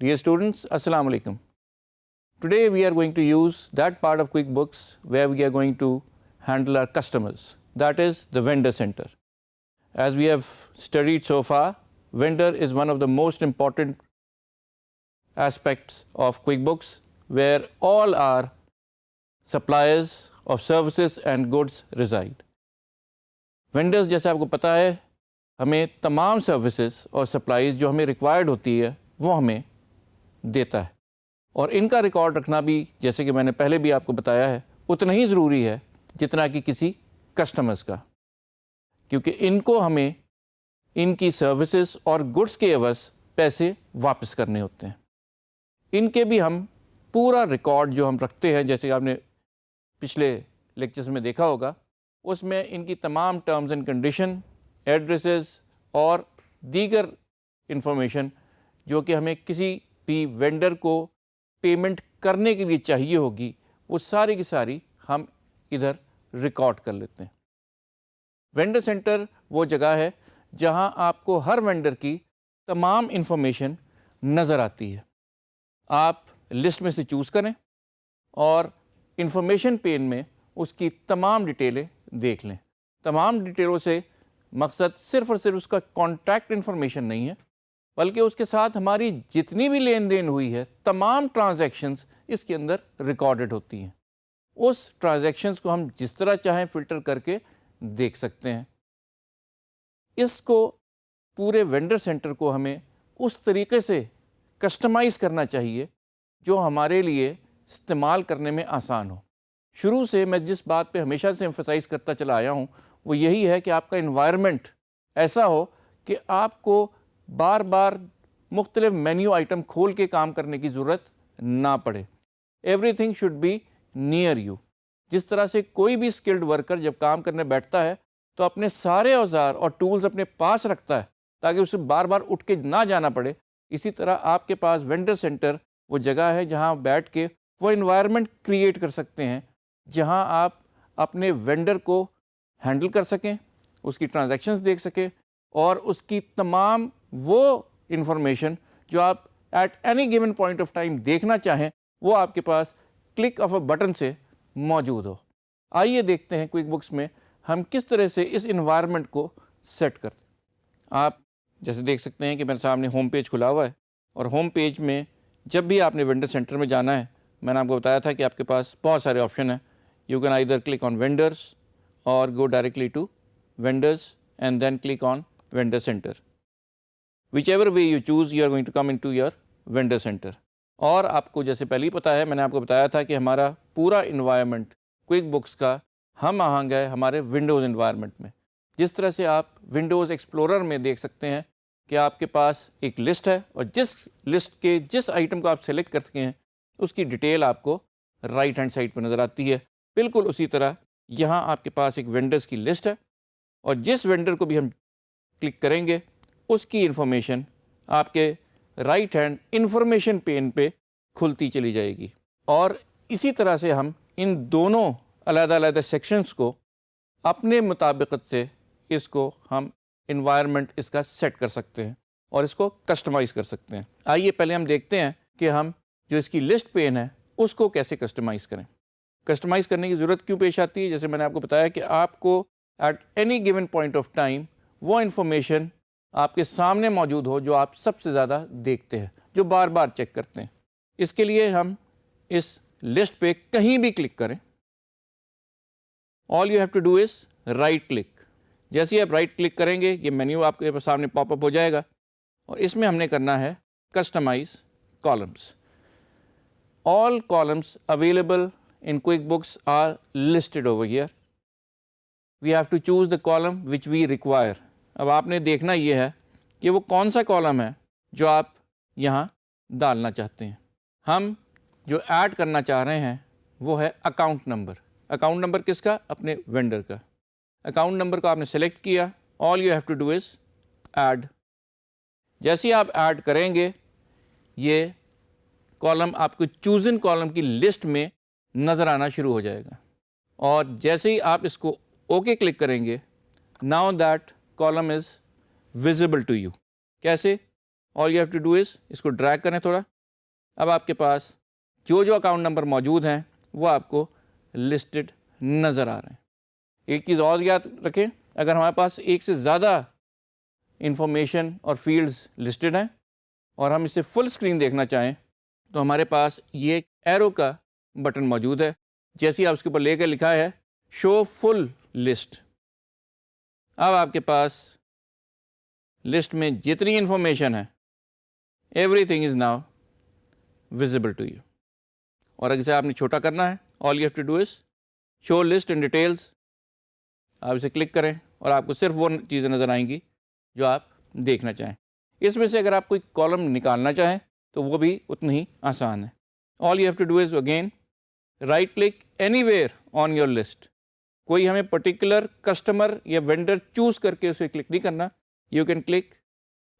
Dear students, Assalamu alaikum. Today we are going to use that part of QuickBooks where we are going to handle our customers, that is the vendor center. As we have studied so far, vendor is one of the most important aspects of QuickBooks where all our suppliers of services and goods reside. Vendors جیسے آپ کو پتہ ہے ہمیں تمام services اور supplies جو ہمیں ریکوائرڈ ہوتی ہے وہ ہمیں دیتا ہے، اور ان کا ریکارڈ رکھنا بھی جیسے کہ میں نے پہلے بھی آپ کو بتایا ہے اتنا ہی ضروری ہے جتنا کہ کسی کسٹمرز کا، کیونکہ ان کو ہمیں ان کی سروسز اور گڈس کے عوض پیسے واپس کرنے ہوتے ہیں. ان کے بھی ہم پورا ریکارڈ جو ہم رکھتے ہیں، جیسے کہ آپ نے پچھلے لیکچرز میں دیکھا ہوگا، اس میں ان کی تمام ٹرمز اینڈ کنڈیشن، ایڈریسز اور دیگر انفارمیشن جو کہ ہمیں کسی بھی وینڈر کو پیمنٹ کرنے کے لیے چاہیے ہوگی، وہ ساری کی ساری ہم ادھر ریکارڈ کر لیتے ہیں. وینڈر سینٹر وہ جگہ ہے جہاں آپ کو ہر وینڈر کی تمام انفارمیشن نظر آتی ہے. آپ لسٹ میں سے چوز کریں اور انفارمیشن پین میں اس کی تمام ڈیٹیلیں دیکھ لیں. تمام ڈیٹیلوں سے مقصد صرف اور صرف اس کا کانٹیکٹ انفارمیشن نہیں ہے، بلکہ اس کے ساتھ ہماری جتنی بھی لین دین ہوئی ہے تمام ٹرانزیکشنز اس کے اندر ریکارڈڈ ہوتی ہیں. اس ٹرانزیکشنز کو ہم جس طرح چاہیں فلٹر کر کے دیکھ سکتے ہیں. اس کو پورے وینڈر سینٹر کو ہمیں اس طریقے سے کسٹمائز کرنا چاہیے جو ہمارے لیے استعمال کرنے میں آسان ہو. شروع سے میں جس بات پہ ہمیشہ سے ایمفسائز کرتا چلا آیا ہوں وہ یہی ہے کہ آپ کا انوائرمنٹ ایسا ہو کہ آپ کو بار بار مختلف مینیو آئٹم کھول کے کام کرنے کی ضرورت نہ پڑے. Everything should be near you. جس طرح سے کوئی بھی اسکلڈ ورکر جب کام کرنے بیٹھتا ہے تو اپنے سارے اوزار اور ٹولز اپنے پاس رکھتا ہے تاکہ اسے بار بار اٹھ کے نہ جانا پڑے، اسی طرح آپ کے پاس وینڈر سینٹر وہ جگہ ہے جہاں بیٹھ کے وہ انوائرمنٹ کریٹ کر سکتے ہیں جہاں آپ اپنے وینڈر کو ہینڈل کر سکیں، اس کی ٹرانزیکشنز دیکھ سکیں، اور اس کی تمام وہ انفارمیشن جو آپ at any given point of time دیکھنا چاہیں وہ آپ کے پاس کلک آف اے بٹن سے موجود ہو. آئیے دیکھتے ہیں کوئک بکس میں ہم کس طرح سے اس انوائرمنٹ کو سیٹ کرتے ہیں. آپ جیسے دیکھ سکتے ہیں کہ میرے سامنے ہوم پیج کھلا ہوا ہے، اور ہوم پیج میں جب بھی آپ نے وینڈر سینٹر میں جانا ہے، میں نے آپ کو بتایا تھا کہ آپ کے پاس بہت سارے آپشن ہیں. You can either click on vendors اور go directly to vendors and then click on vendor centre. Whichever way you choose you are going to come into your vendor centre. اور آپ کو جیسے پہلے ہی پتہ ہے، میں نے آپ کو بتایا تھا کہ ہمارا پورا انوائرمنٹ کوئک بکس کا ہم آہنگ ہے ہمارے ونڈوز انوائرمنٹ میں. جس طرح سے آپ ونڈوز ایکسپلورر میں دیکھ سکتے ہیں کہ آپ کے پاس ایک لسٹ ہے، اور جس لسٹ کے جس آئٹم کو آپ سلیکٹ کرتے ہیں اس کی ڈیٹیل آپ کو رائٹ ہینڈ سائڈ پہ نظر آتی ہے. بالکل اسی طرح یہاں آپ کے پاس ایک وینڈرز کی لسٹ ہے، اور جس وینڈر کو بھی ہم کلک کریں گے اس کی انفارمیشن آپ کے رائٹ ہینڈ انفارمیشن پین پہ کھلتی چلی جائے گی. اور اسی طرح سے ہم ان دونوں علیحدہ علیحدہ سیکشنز کو اپنے مطابقت سے اس کو ہم انوائرمنٹ اس کا سیٹ کر سکتے ہیں اور اس کو کسٹمائز کر سکتے ہیں. آئیے پہلے ہم دیکھتے ہیں کہ ہم جو اس کی لسٹ پین ہے اس کو کیسے کسٹمائز کریں. کسٹمائز کرنے کی ضرورت کیوں پیش آتی ہے؟ جیسے میں نے آپ کو بتایا کہ آپ کو at any given point of time وہ انفارمیشن آپ کے سامنے موجود ہو جو آپ سب سے زیادہ دیکھتے ہیں، جو بار بار چیک کرتے ہیں. اس کے لیے ہم اس لسٹ پہ کہیں بھی کلک کریں. All you have to do is right click. جیسے ہی آپ رائٹ کلک کریں گے یہ مینیو آپ کے سامنے پاپ اپ ہو جائے گا، اور اس میں ہم نے کرنا ہے customise columns. All columns available in QuickBooks are listed over here. We have to choose the column which we require. اب آپ نے دیکھنا یہ ہے کہ وہ کون سا کالم ہے جو آپ یہاں ڈالنا چاہتے ہیں. ہم جو ایڈ کرنا چاہ رہے ہیں وہ ہے اکاؤنٹ نمبر. اکاؤنٹ نمبر کس کا؟ اپنے وینڈر کا. اکاؤنٹ نمبر کو آپ نے سلیکٹ کیا. All you have to do is add. جیسے ہی آپ ایڈ کریں گے یہ کالم آپ کو چوزن کالم کی لسٹ میں نظر آنا شروع ہو جائے گا، اور جیسے ہی آپ اس کو اوکے کلک کریں گے now that column is visible to you. کیسے؟ All you have to do is اس کو ڈریگ کریں تھوڑا. اب آپ کے پاس جو اکاؤنٹ نمبر موجود ہیں وہ آپ کو لسٹڈ نظر آ رہے ہیں. ایک چیز اور یاد رکھیں, اگر ہمارے پاس ایک سے زیادہ انفارمیشن اور فیلڈز لسٹڈ ہیں اور ہم اسے فل اسکرین دیکھنا چاہیں تو ہمارے پاس یہ ایرو کا بٹن موجود ہے. جیسے ہی آپ اس کے اوپر لے کے لکھا ہے شو فل لسٹ, اب آپ کے پاس لسٹ میں جتنی انفارمیشن ہے everything is now visible to you. اور اگر اسے آپ نے چھوٹا کرنا ہے all you have to do is show list in details. آپ اسے کلک کریں اور آپ کو صرف وہ چیزیں نظر آئیں گی جو آپ دیکھنا چاہیں. اس میں سے اگر آپ کوئی کالم نکالنا چاہیں تو وہ بھی اتنی ہی آسان ہے. All you have to do is again right click anywhere on your list. کوئی ہمیں پرٹیکولر کسٹمر یا وینڈر چوز کر کے اسے کلک نہیں کرنا. You can click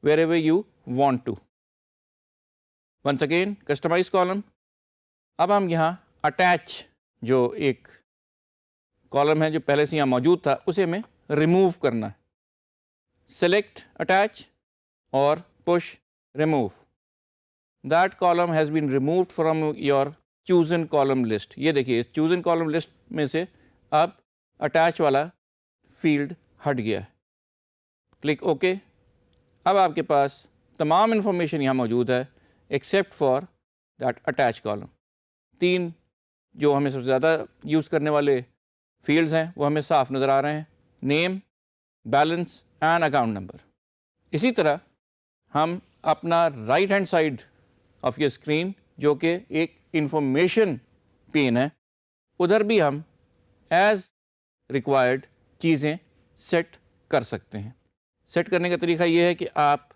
wherever you want to. Once again customise column. اب ہم یہاں اٹیچ جو ایک کالم ہے جو پہلے سے یہاں موجود تھا اسے ہمیں ریموو کرنا ہے. سلیکٹ اٹیچ اور push remove. That column has been removed from your chosen column list. یہ دیکھیے اس چوزن کالم لسٹ میں سے اب اٹیچ والا فیلڈ ہٹ گیا ہے. Click okay. اب آپ کے پاس تمام انفارمیشن یہاں موجود ہے except for that attach column. 3 جو ہمیں سب سے زیادہ یوز کرنے والے فیلڈز ہیں وہ ہمیں صاف نظر آ رہے ہیں, نیم, بیلنس اینڈ اکاؤنٹ نمبر. اسی طرح ہم اپنا right hand side of your screen جو کہ ایک انفارمیشن پین ہے ادھر بھی ہم ایز ریکوائرڈ چیزیں سیٹ کر سکتے ہیں. سیٹ کرنے کا طریقہ یہ ہے کہ آپ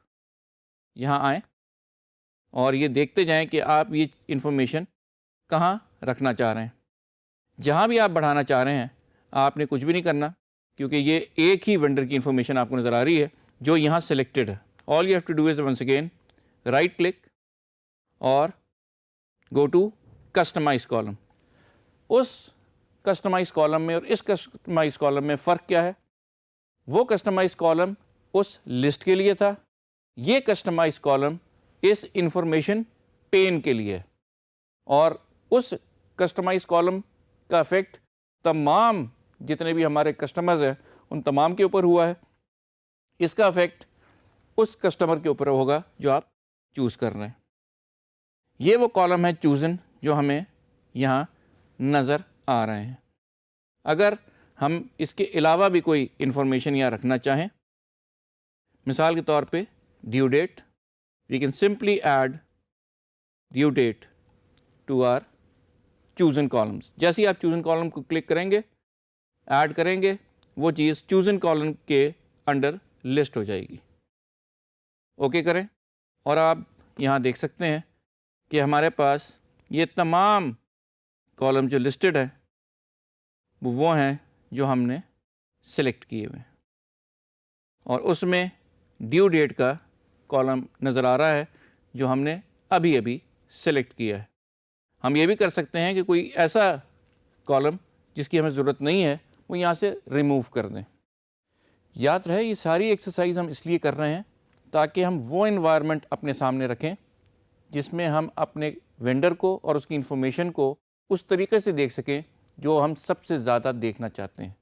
یہاں آئیں اور یہ دیکھتے جائیں کہ آپ یہ انفارمیشن کہاں رکھنا چاہ رہے ہیں. جہاں بھی آپ بڑھانا چاہ رہے ہیں آپ نے کچھ بھی نہیں کرنا کیونکہ یہ ایک ہی وینڈر کی انفارمیشن آپ کو نظر آ رہی ہے جو یہاں سلیکٹڈ ہے. All you have to do is once again right click اور گو ٹو کسٹمائز کالم. اس کسٹمائز کالم میں اور اس کسٹمائز کالم میں فرق کیا ہے؟ وہ کسٹمائز کالم اس لسٹ کے لیے تھا, یہ کسٹمائز کالم اس انفارمیشن پین کے لیے ہے. اور اس کسٹمائز کالم کا افیکٹ تمام جتنے بھی ہمارے کسٹمرز ہیں ان تمام کے اوپر ہوا ہے. اس کا افیکٹ اس کسٹمر کے اوپر ہوگا جو آپ چوز کر رہے ہیں. یہ وہ کالم ہے چوزن جو ہمیں یہاں نظر آ رہے ہیں. اگر ہم اس کے علاوہ بھی کوئی انفارمیشن یہاں رکھنا چاہیں, مثال کے طور پہ due date, we can simply add due date to our chosen columns. جیسے ہی آپ چوزن کالم کو کلک کریں گے ایڈ کریں گے وہ چیز چوزن کالم کے انڈر لسٹ ہو جائے گی. اوکے کریں اور آپ یہاں دیکھ سکتے ہیں کہ ہمارے پاس یہ تمام کالم جو لسٹڈ ہیں وہ ہیں جو ہم نے سلیکٹ کیے ہوئے ہیں اور اس میں ڈیو ڈیٹ کا کالم نظر آ رہا ہے جو ہم نے ابھی ابھی سلیکٹ کیا ہے. ہم یہ بھی کر سکتے ہیں کہ کوئی ایسا کالم جس کی ہمیں ضرورت نہیں ہے وہ یہاں سے ریموو کر دیں. یاد رہے یہ ساری ایکسرسائز ہم اس لیے کر رہے ہیں تاکہ ہم وہ انوائرمنٹ اپنے سامنے رکھیں جس میں ہم اپنے وینڈر کو اور اس کی انفارمیشن کو اس طریقے سے دیکھ سکیں جو ہم سب سے زیادہ دیکھنا چاہتے ہیں.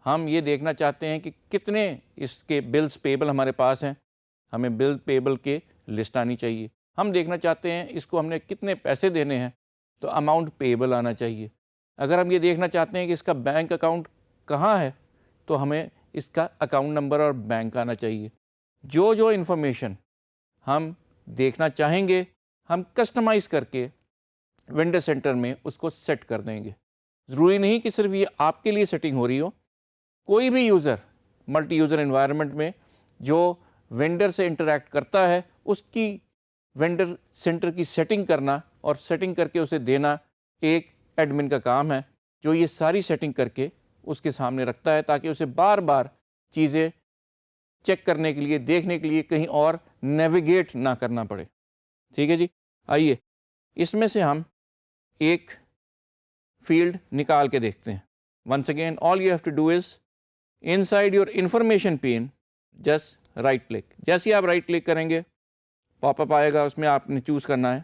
ہم یہ دیکھنا چاہتے ہیں کہ کتنے اس کے بلز پیبل ہمارے پاس ہیں, ہمیں بل پیبل کے لسٹ آنی چاہیے. ہم دیکھنا چاہتے ہیں اس کو ہم نے کتنے پیسے دینے ہیں تو اماؤنٹ پیبل آنا چاہیے. اگر ہم یہ دیکھنا چاہتے ہیں کہ اس کا بینک اکاؤنٹ کہاں ہے تو ہمیں اس کا اکاؤنٹ نمبر اور بینک آنا چاہیے. جو انفارمیشن ہم دیکھنا چاہیں گے ہم کسٹمائز کر کے وینڈر سینٹر میں اس کو سیٹ کر دیں گے. ضروری نہیں کہ صرف یہ آپ کے لیے سیٹنگ ہو رہی ہو, کوئی بھی یوزر ملٹی یوزر انوائرمنٹ میں جو وینڈر سے انٹریکٹ کرتا ہے اس کی وینڈر سینٹر کی سیٹنگ کرنا اور سیٹنگ کر کے اسے دینا ایک ایڈمن کا کام ہے جو یہ ساری سیٹنگ کر کے اس کے سامنے رکھتا ہے تاکہ اسے بار بار چیزیں چیک کرنے کے لیے دیکھنے کے لیے کہیں اور نیویگیٹ نہ کرنا پڑے. ٹھیک ہے جی, آئیے اس میں سے ہم ایک فیلڈ نکال کے دیکھتے ہیں. Once again all you have to do is inside your information pane just right click. جیسے ہی آپ رائٹ کلک کریں گے پاپ اپ آئے گا, اس میں آپ نے چوز کرنا ہے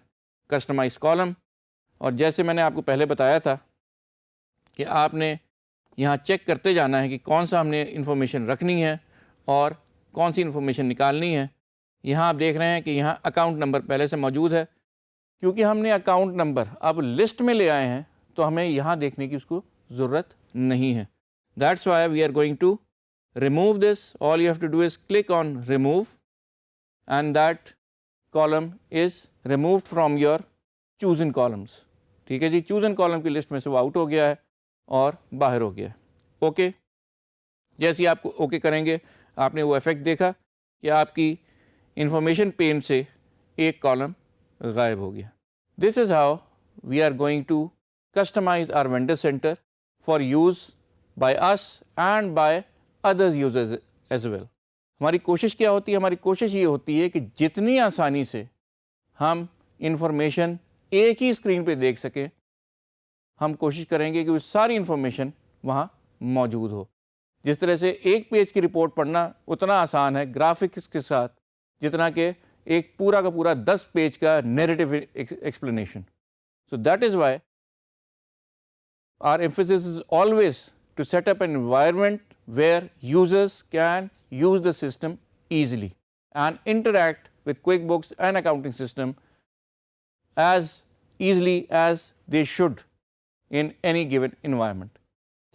کسٹمائز کالم. اور جیسے میں نے آپ کو پہلے بتایا تھا کہ آپ نے یہاں چیک کرتے جانا ہے کہ کون سا ہم نے انفارمیشن رکھنی ہے اور کون سی انفارمیشن نکالنی ہے. یہاں آپ دیکھ رہے ہیں کہ یہاں اکاؤنٹ نمبر پہلے سے موجود ہے. کیونکہ ہم نے اکاؤنٹ نمبر اب لسٹ میں لے آئے ہیں تو ہمیں یہاں دیکھنے کی اس کو ضرورت نہیں ہے. That's why we are going to remove this. All you have to do is click on remove and that column is removed from your chosen columns. ٹھیک ہے جی, chosen column کی لسٹ میں سے وہ آؤٹ ہو گیا ہے اور باہر ہو گیا ہے. اوکے, جیسے آپ کو اوکے کریں گے آپ نے وہ ایفیکٹ دیکھا کہ آپ کی انفارمیشن پین سے ایک کالم غائب ہو گیا. This is how we are going to customize our vendor centre for use by us and by others users as well. ہماری کوشش کیا ہوتی ہے؟ ہماری کوشش یہ ہوتی ہے کہ جتنی آسانی سے ہم انفارمیشن ایک ہی اسکرین پہ دیکھ سکیں, ہم کوشش کریں گے کہ وہ ساری انفارمیشن وہاں موجود ہو. جس طرح سے ایک پیج کی رپورٹ پڑھنا اتنا آسان ہے گرافکس کے ساتھ جتنا کہ ایک پورا کا پورا 10 پیج کا narrative explanation. So that is why our emphasis is always to set up an environment where users can use the system easily and interact with QuickBooks and accounting system as easily as they should in any given environment.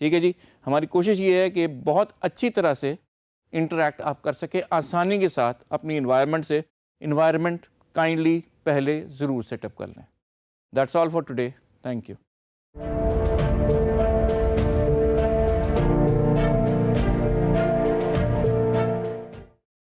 ٹھیک ہے جی, ہماری کوشش یہ ہے کہ بہت اچھی طرح سے انٹریکٹ آپ کر سکیں آسانی کے ساتھ اپنی انوائرمنٹ سے. انوائرمنٹ کائنڈلی پہلے ضرور سیٹ اپ کر لیں. That's all for today. Thank you.